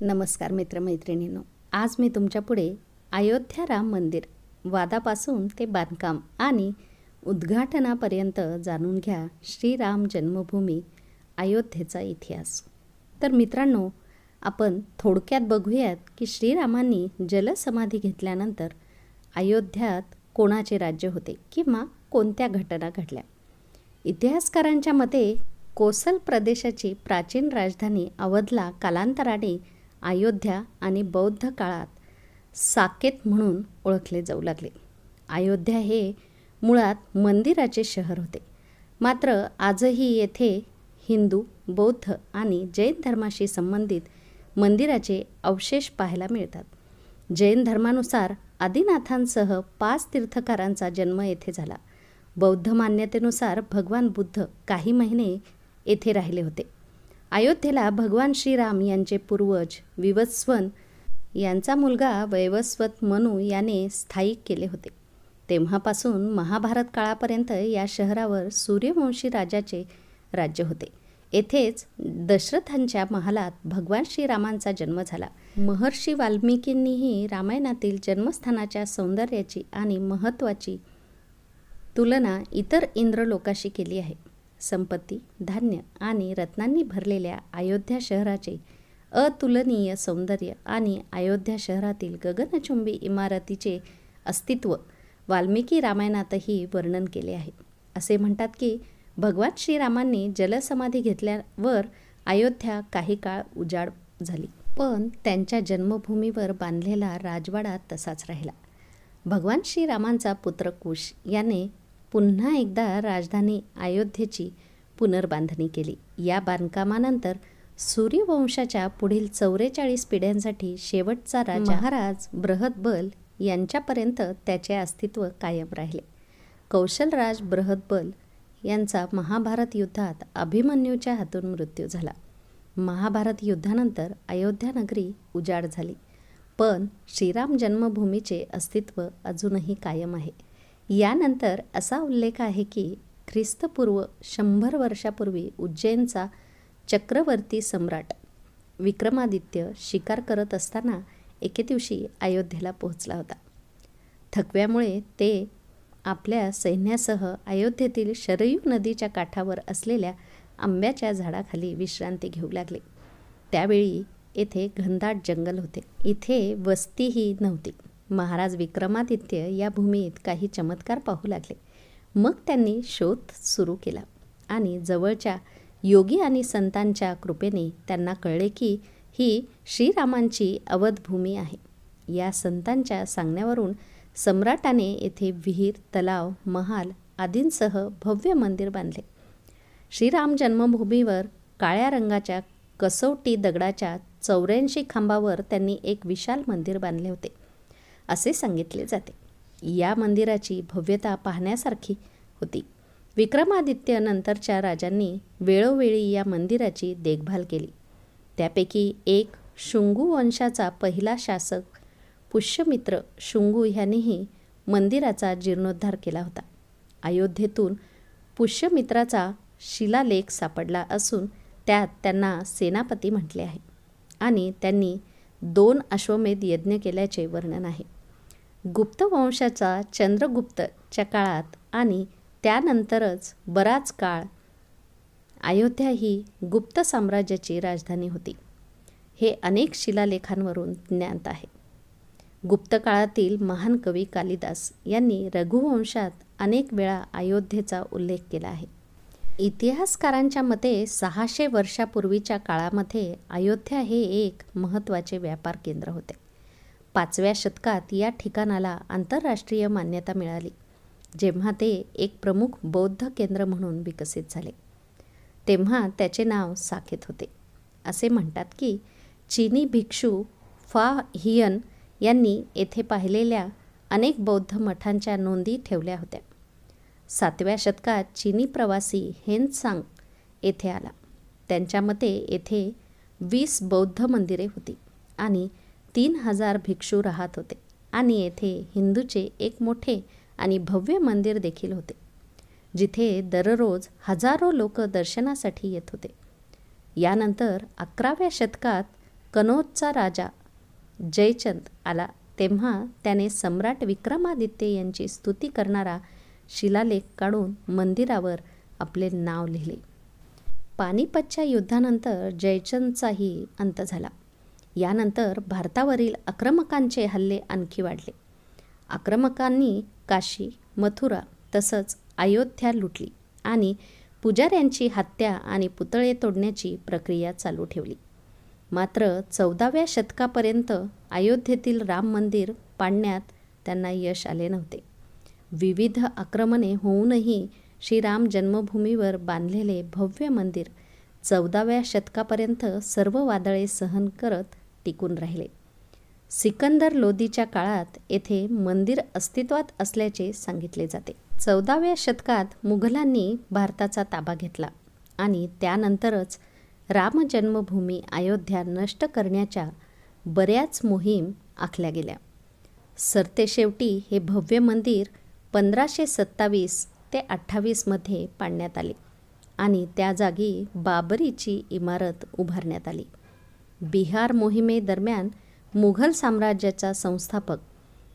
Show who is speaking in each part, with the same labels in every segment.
Speaker 1: नमस्कार मित्रमैत्रिणींनो, आज मी तुमच्यापुढे अयोध्या राम मंदिर वादापासून ते बांधकाम आणि उद्घाटनापर्यंत जाणून घ्या श्रीराम जन्मभूमी अयोध्येचा इतिहास. तर मित्रांनो, आपण थोडक्यात बघूयात की श्रीरामांनी जलसमाधी घेतल्यानंतर अयोध्यात कोणाचे राज्य होते किंवा कोणत्या घटना घडल्या. इतिहासकारांच्या मते कोसल प्रदेशाची प्राचीन राजधानी अवधला कालांतराने अयोध्या आणि बौद्ध काळात साकेत म्हणून ओळखले जाऊ लागले. अयोध्या हे मुळात मंदिराचे शहर होते, मात्र आजही येथे हिंदू, बौद्ध आणि जैन धर्माशी संबंधित मंदिराचे अवशेष पाहायला मिळतात. जैन धर्मानुसार आदिनाथांसह 5 तीर्थकारांचा जन्म येथे झाला. बौद्ध मान्यतेनुसार भगवान बुद्ध काही महिने येथे राहिले होते. अयोध्येला भगवान श्रीराम यांचे पूर्वज विवस्वन यांचा मुलगा वैवस्वत मनु याने स्थायिक केले होते. तेव्हापासून महाभारत काळापर्यंत या शहरावर सूर्यवंशी राजाचे राज्य होते. येथेच दशरथांच्या महालात भगवान श्रीरामांचा जन्म झाला. महर्षी वाल्मिकींनीही रामायणातील जन्मस्थानाच्या सौंदर्याची आणि महत्त्वाची तुलना इतर इंद्रलोकाशी केली आहे. संपत्ती, धान्य आणि रत्नांनी भरलेल्या अयोध्या शहराचे अतुलनीय सौंदर्य आणि अयोध्या शहरातील गगनचुंबी इमारतीचे अस्तित्व वाल्मिकी रामायणातही वर्णन केले आहे. असे म्हणतात की भगवान श्रीरामांनी जलसमाधी घेतल्यावर अयोध्या काही काळ उजाड झाली, पण त्यांच्या जन्मभूमीवर बांधलेला राजवाडा तसाच राहिला. भगवान श्रीरामांचा पुत्र कुश याने पुन्हा एकदा राजधानी अयोध्येची पुनर्बांधणी केली. या बांधकामानंतर सूर्यवंशाच्या पुढील 44 पिढ्यांसाठी शेवटचा राजा महाराज बृहदबल यांच्यापर्यंत त्याचे अस्तित्व कायम राहिले. कौशलराज बृहदबल यांचा महाभारत युद्धात अभिमन्यूच्या हातून मृत्यू झाला. महाभारत युद्धानंतर अयोध्या नगरी उजाड झाली, पण श्रीराम जन्मभूमीचे अस्तित्व अजूनही कायम आहे. यानंतर असा उल्लेख आहे की ख्रिस्तपूर्व 100 वर्षापूर्वी उज्जैनचा चक्रवर्ती सम्राट विक्रमादित्य शिकार करत असताना एके दिवशी अयोध्येला पोहोचला होता. थकव्यामुळे ते आपल्या सैन्यासह अयोध्येतील शरयू नदीच्या काठावर असलेल्या आंब्याच्या झाडाखाली विश्रांती घेऊ लागले. त्यावेळी येथे घनदाट जंगल होते. इथे वस्तीही नव्हती. महाराज विक्रमादित्य या भूमीत काही चमत्कार पाहू लागले. मग त्यांनी शोध सुरू केला आणि जवळच्या योगी आणि संतांच्या कृपेने त्यांना कळले की ही श्रीरामांची अवधभूमी आहे. या संतांच्या सांगण्यावरून सम्राटाने येथे विहीर, तलाव, महाल आदींसह भव्य मंदिर बांधले. श्रीराम जन्मभूमीवर काळ्या रंगाच्या कसोटी दगडाच्या 84 खांबावर त्यांनी एक विशाल मंदिर बांधले होते असे सांगितले जाते. या मंदिराची भव्यता पाहण्यासारखी होती. विक्रमादित्य नंतरच्या राजांनी वेळोवेळी या मंदिराची देखभाल केली. त्यापैकी एक शुंगू वंशाचा पहिला शासक पुष्यमित्र शुंगू ह्यानेही मंदिराचा जीर्णोद्धार केला होता. अयोध्येतून पुष्यमित्राचा शिलालेख सापडला असून त्यात त्यांना सेनापती म्हटले आहे आणि त्यांनी 2 अश्वमेध यज्ञ केल्याचे वर्णन आहे. गुप्त वंशाचा चंद्रगुप्तच्या काळात आणि त्यानंतरच बराच काळ अयोध्या ही गुप्त साम्राज्याची राजधानी होती. हे अनेक शिलालेखांवरून ज्ञात आहे. गुप्त काळातील महान कवी कालिदास यांनी रघुवंशात अनेक वेळा अयोध्येचा उल्लेख केला आहे. इतिहासकारांच्या मते 600 वर्षापूर्वीच्या काळामध्ये अयोध्या हे एक महत्त्वाचे व्यापार केंद्र होते. 5व्या शतकात या ठिकाणाला आंतरराष्ट्रीय मान्यता मिळाली, जेव्हा ते एक प्रमुख बौद्ध केंद्र म्हणून विकसित झाले. तेव्हा त्याचे नाव साकेत होते. असे म्हणतात की चीनी भिक्षू फा हियन यांनी येथे पाहिलेल्या अनेक बौद्ध मठांच्या नोंदी ठेवल्या होत्या. 7व्या शतकात चीनी प्रवासी हेनसांग येथे आला. त्यांच्या मते येथे 20 बौद्ध मंदिरे होती आणि 3000 भिक्षू राहत होते आणि येथे हिंदूचे एक मोठे आणि भव्य मंदिर देखील होते, जिथे दररोज हजारो लोक दर्शनासाठी येत होते. यानंतर 11व्या शतकात कनौजचा राजा जयचंद आला तेव्हा त्याने सम्राट विक्रमादित्य यांची स्तुती करणारा शिलालेख काढून मंदिरावर आपले नाव लिहिले. पानिपतच्या युद्धानंतर जयचंदचाही अंत झाला. यानंतर भारतावरील आक्रमकांचे हल्ले आणखी वाढले. आक्रमकांनी काशी, मथुरा तसंच अयोध्या लुटली आणि पुजाऱ्यांची हत्या आणि पुतळे तोडण्याची प्रक्रिया चालू ठेवली. मात्र 14व्या शतकापर्यंत अयोध्येतील राम मंदिर पाडण्यात त्यांना यश आले नव्हते. विविध आक्रमणे होऊनही श्रीराम जन्मभूमीवर बांधलेले भव्य मंदिर 14व्या शतकापर्यंत सर्व वादळे सहन करत टिकून राहिले. सिकंदर लोदीच्या काळात येथे मंदिर अस्तित्वात असल्याचे सांगितले जाते. 14व्या शतकात मुघलांनी भारताचा ताबा घेतला आणि त्यानंतरच राम जन्मभूमी अयोध्या नष्ट करण्याच्या बऱ्याच मोहीम आखल्या गेल्या. सरतेशेवटी हे भव्य मंदिर 1527 ते 28 मध्ये पाडण्यात आले आणि त्या जागी बाबरीची इमारत उभारण्यात आली. बिहार मोहिमेदरम्यान मुघल साम्राज्याचा संस्थापक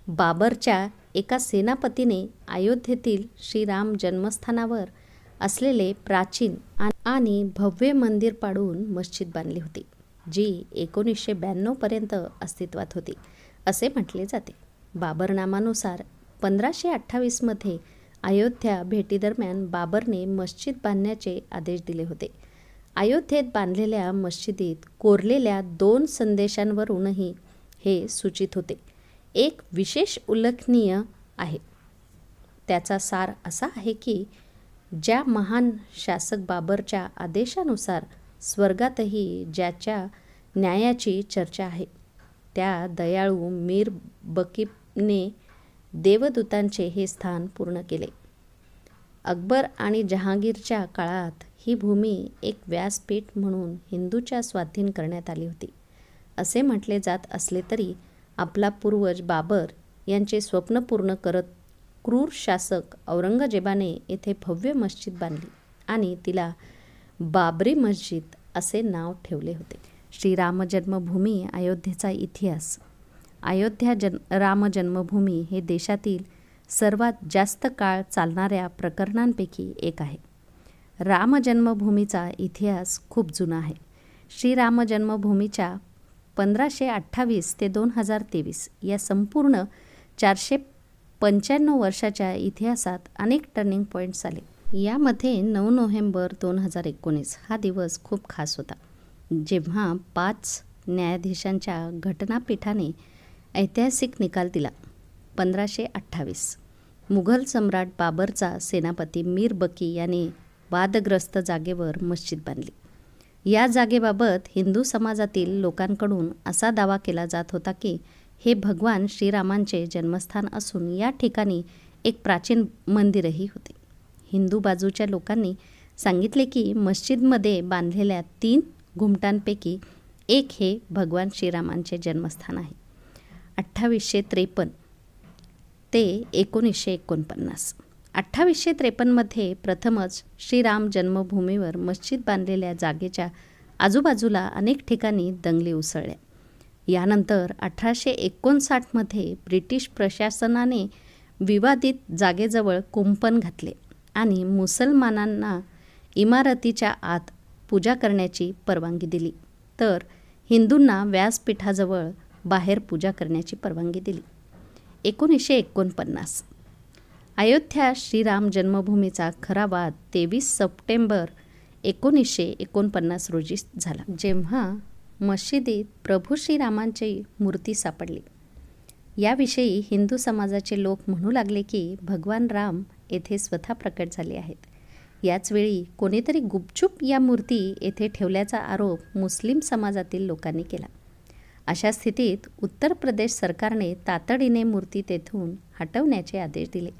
Speaker 1: बाबरच्या एका सेनापतीने अयोध्येतील श्रीराम जन्मस्थानावर असलेले प्राचीन आणि भव्य मंदिर पाडून मस्जिद बांधली होती, जी 1992 पर्यंत अस्तित्वात होती असे म्हटले जाते. बाबरनामानुसार 1528 मध्ये अयोध्या भेटीदरम्यान बाबरने मस्जिद बांधण्याचे आदेश दिले होते. अयोध्येत बांधलेल्या मस्जिदीत कोरलेल्या 2 संदेशांवरूनही हे सूचित होते. एक विशेष उल्लेखनीय आहे. त्याचा सार असा आहे की ज्या महान शासक बाबरच्या आदेशानुसार स्वर्गातही ज्याच्या न्यायाची चर्चा आहे, त्या दयाळू मीर बकीने देवदूतांचे हे स्थान पूर्ण केले. अकबर आणि जहांगीरच्या काळात ही भूमी एक व्यासपीठ म्हणून हिंदूच्या स्वाधीन करण्यात आली होती असे म्हटले जात असले तरी आपला पूर्वज बाबर यांचे स्वप्न पूर्ण करत क्रूर शासक औरंगजेबाने येथे भव्य मस्जिद बांधली आणि तिला बाबरी मस्जिद असे नाव ठेवले होते. श्रीराम जन्मभूमी अयोध्येचा इतिहास. अयोध्या राम जन्मभूमी हे देशातील सर्वात जास्त काळ चालणाऱ्या प्रकरणांपैकी एक आहे. राम जन्मभूमीचा इतिहास खूप जुना आहे. श्रीराम जन्मभूमीच्या 1528 ते 2023 या संपूर्ण 495 वर्षाच्या इतिहासात अनेक टर्निंग पॉईंट्स आले. यामध्ये 9 नोव्हेंबर 2019 हा दिवस खूप खास होता, जेव्हा 5 न्यायाधीशांच्या घटनापीठाने ऐतिहासिक निकाल दिला. 1528 मुघल सम्राट बाबरचा सेनापती मीर बकी याने वादग्रस्त जागेवर मस्जिद बांधली. या जागेबाबत हिंदू समाजातील लोकांकडून असा दावा केला जात होता की हे भगवान श्रीरामांचे जन्मस्थान असून या ठिकाणी एक प्राचीन मंदिरही होते. हिंदू बाजूच्या लोकांनी सांगितले की मस्जिदमध्ये बांधलेल्या 3 घुमटांपैकी एक हे भगवान श्रीरामांचे जन्मस्थान आहे. 2853 ते 1949. 2853 मध्ये प्रथमच श्रीराम जन्मभूमीवर मस्जिद बांधलेल्या जागेच्या आजूबाजूला अनेक ठिकाणी दंगली उसळल्या. यानंतर 1859 मध्ये ब्रिटिश प्रशासनाने विवादित जागेजवळ कुंपण घातले आणि मुसलमानांना इमारतीच्या आत पूजा करण्याची परवानगी दिली, तर हिंदूंना व्यासपीठाजवळ बाहेर पूजा करण्याची परवानगी दिली. 1949 अयोध्या श्रीराम जन्मभूमीचा खरा वाद 23 सप्टेंबर 1949 रोजी झाला, जेव्हा मशिदीत प्रभू श्रीरामांची मूर्ती सापडली. याविषयी हिंदू समाजाचे लोक म्हणू लागले की भगवान राम येथे स्वतः प्रकट झाले आहेत. याचवेळी कोणीतरी गुपचूप या मूर्ती येथे ठेवल्याचा आरोप मुस्लिम समाजातील लोकांनी केला. अशा स्थितीत उत्तर प्रदेश सरकारने तातडीने मूर्ती तेथून हटवण्याचे आदेश दिले,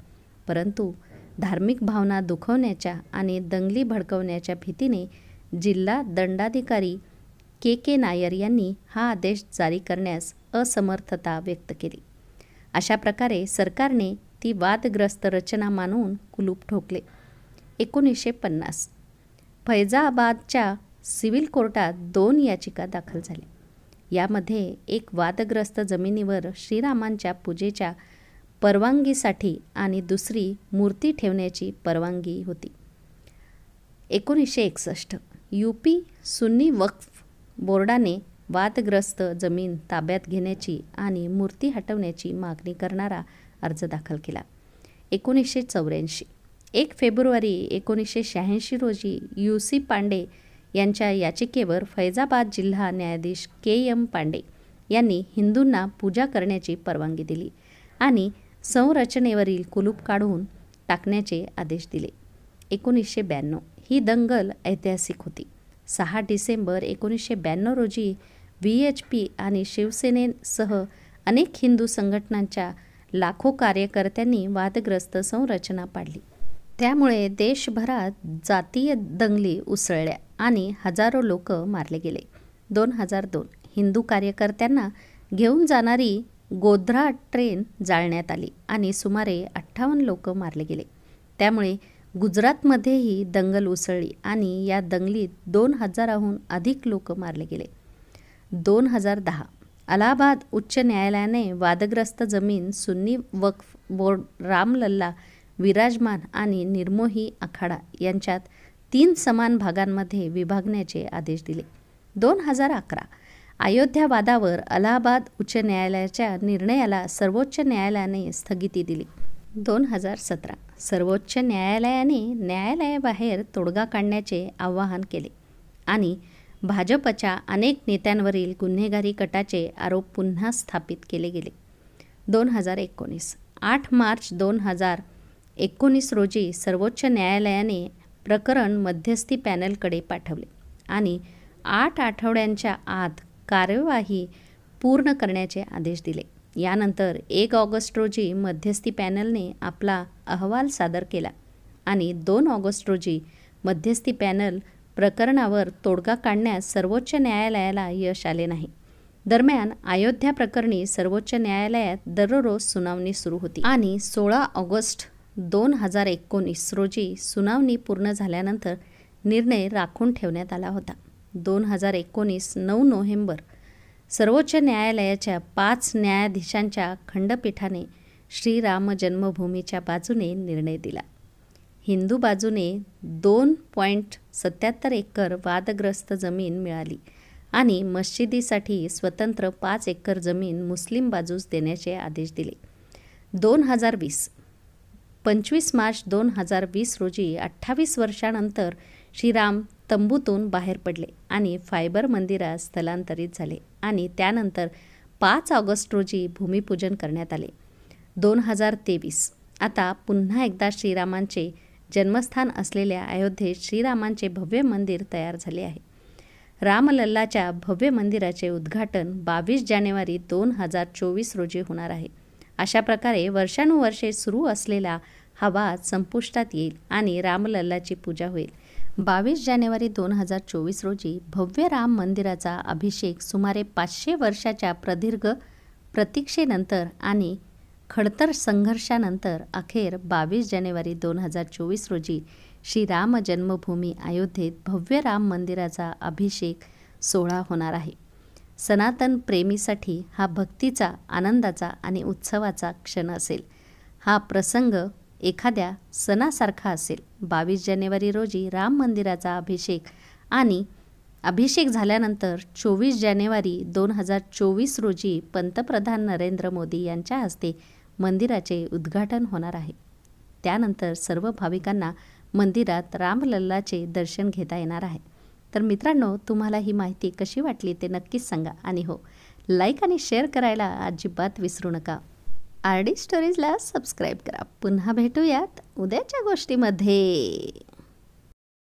Speaker 1: परंतु धार्मिक भावना दुखवण्याच्या आणि दंगली भडकवण्याच्या भीतीने जिल्हा दंडाधिकारी के नायर यांनी हा आदेश जारी करण्यास असमर्थता व्यक्त केली. अशा प्रकारे सरकारने ती वादग्रस्त रचना मानून कुलूप ठोकले. 1950 फैजाबादच्या सिव्हिल कोर्टात 2 याचिका दाखल झाल्या. यामध्ये एक वादग्रस्त जमिनीवर श्रीरामांच्या पूजेच्या परवानगीसाठी आणि दुसरी मूर्ती ठेवण्याची परवानगी होती. 1961 यूपी सुन्नी वक्फ बोर्डाने वादग्रस्त जमीन ताब्यात घेण्याची आणि मूर्ती हटवण्याची मागणी करणारा अर्ज दाखल केला. 1984 1 फेब्रुवारी 1986 रोजी UC पांडे यांच्या याचिकेवर फैजाबाद जिल्हा न्यायाधीश KM पांडे यांनी हिंदूंना पूजा करण्याची परवानगी दिली आणि संरचनेवरील कुलूप काढून टाकण्याचे आदेश दिले. 1992 ही दंगल ऐतिहासिक होती. 6 डिसेंबर 1992 रोजी VHP आणि शिवसेनेसह अनेक हिंदू संघटनांच्या लाखो कार्यकर्त्यांनी वादग्रस्त संरचना पाडली. त्यामुळे देशभरात जातीय दंगली उसळल्या आणि हजारो लोक मारले गेले. 2002 हिंदू कार्यकर्त्यांना घेऊन जाणारी गोध्रा ट्रेन जाळण्यात आली आणि सुमारे 58 लोक मारले गेले. त्यामुळे गुजरातमध्येही दंगल उसळली आणि या दंगलीत 2000हून अधिक लोक मारले गेले. 2010 अलाहाबाद उच्च न्यायालयाने वादग्रस्त जमीन सुन्नी वक्फ बोर्ड रामलल्ला विराजमान आणि निर्मोही आखाडा यांच्यात 3 समान भागांमध्ये विभागण्याचे आदेश दिले. 2011 अयोध्या वादावर अलाहाबाद उच्च न्यायालयाच्या निर्णयाला सर्वोच्च न्यायालयाने स्थगिती दिली. 2017 सर्वोच्च न्यायालयाने न्यायालयाबाहेर तोडगा काढण्याचे आवाहन केले आणि भाजपच्या अनेक नेत्यांवरील गुन्हेगारी कटाचे आरोप पुन्हा स्थापित केले गेले. 2019 8 मार्च 2019 रोजी सर्वोच्च न्यायालयाने प्रकरण मध्यस्थी पॅनलकडे पाठवले आणि 8 आठवड्यांच्या आत कार्यवाही पूर्ण करण्याचे आदेश दिले. यानंतर 1 ऑगस्ट रोजी मध्यस्थी पॅनलने आपला अहवाल सादर केला आणि 2 ऑगस्ट रोजी मध्यस्थी पॅनल प्रकरणावर तोडगा काढण्यास सर्वोच्च न्यायालयाला यश आले नाही. दरम्यान अयोध्या प्रकरणी सर्वोच्च न्यायालयात दररोज सुनावणी सुरू होती आणि 16 ऑगस्ट 2019 रोजी सुनावणी पूर्ण झाल्यानंतर निर्णय राखून ठेवण्यात आला होता. 2019 9 नोव्हेंबर सर्वोच्च न्यायालयाच्या 5 न्यायाधीशांच्या खंडपीठाने श्रीराम जन्मभूमीच्या बाजूने निर्णय दिला. हिंदू बाजूने 2.77 एकर वादग्रस्त जमीन मिळाली आणि मशिदीसाठी स्वतंत्र 5 एकर जमीन मुस्लिम बाजूस देण्याचे आदेश दिले. 2020 25 मार्च 2020 रोजी 28 वर्षांनंतर श्रीराम तंबूतून बाहेर पडले आणि फायबर मंदिरात स्थलांतरित झाले आणि त्यानंतर 5 ऑगस्ट रोजी भूमिपूजन करण्यात आले. 2023 आता पुन्हा एकदा श्रीरामांचे जन्मस्थान असलेल्या अयोध्येत श्रीरामांचे भव्य मंदिर तयार झाले आहे. रामलल्लाच्या भव्य मंदिराचे उद्घाटन 22 जानेवारी 2024 रोजी होणार आहे. अशा प्रकारे वर्षानुवर्षे सुरू असलेला हा वाद संपुष्टात येईल आणि रामलल्लाची पूजा होईल. 22 जानेवारी 2024 रोजी भव्य राम मंदिराचा अभिषेक सुमारे 500 वर्षाच्या प्रदीर्घ प्रतीक्षेनंतर आणि खडतर संघर्षानंतर अखेर 22 जानेवारी 2024 रोजी श्रीराम जन्मभूमी अयोध्येत भव्य राम मंदिराचा अभिषेक सोहळा होणार आहे. सनातन प्रेमीसाठी हा भक्तीचा, आनंदाचा आणि उत्सवाचा क्षण असेल. हा प्रसंग एखाद्या सणासारखा असेल. 22 जानेवारी रोजी राम मंदिराचा अभिषेक झाल्यानंतर 24 जानेवारी 2024 रोजी पंतप्रधान नरेंद्र मोदी यांच्या हस्ते मंदिराचे उद्घाटन होणार आहे. त्यानंतर सर्व भाविकांना मंदिरात रामलल्लाचे दर्शन घेता येणार आहे. तर मित्रांनो, तुम्हाला ही माहिती कशी वाटली ते नक्कीच सांगा आणि हो, लाईक आणि शेअर करायला अजिबात विसरू नका. RD स्टोरीजला सबस्क्राईब करा. पुन्हा भेटूयात उद्याच्या गोष्टीमध्ये.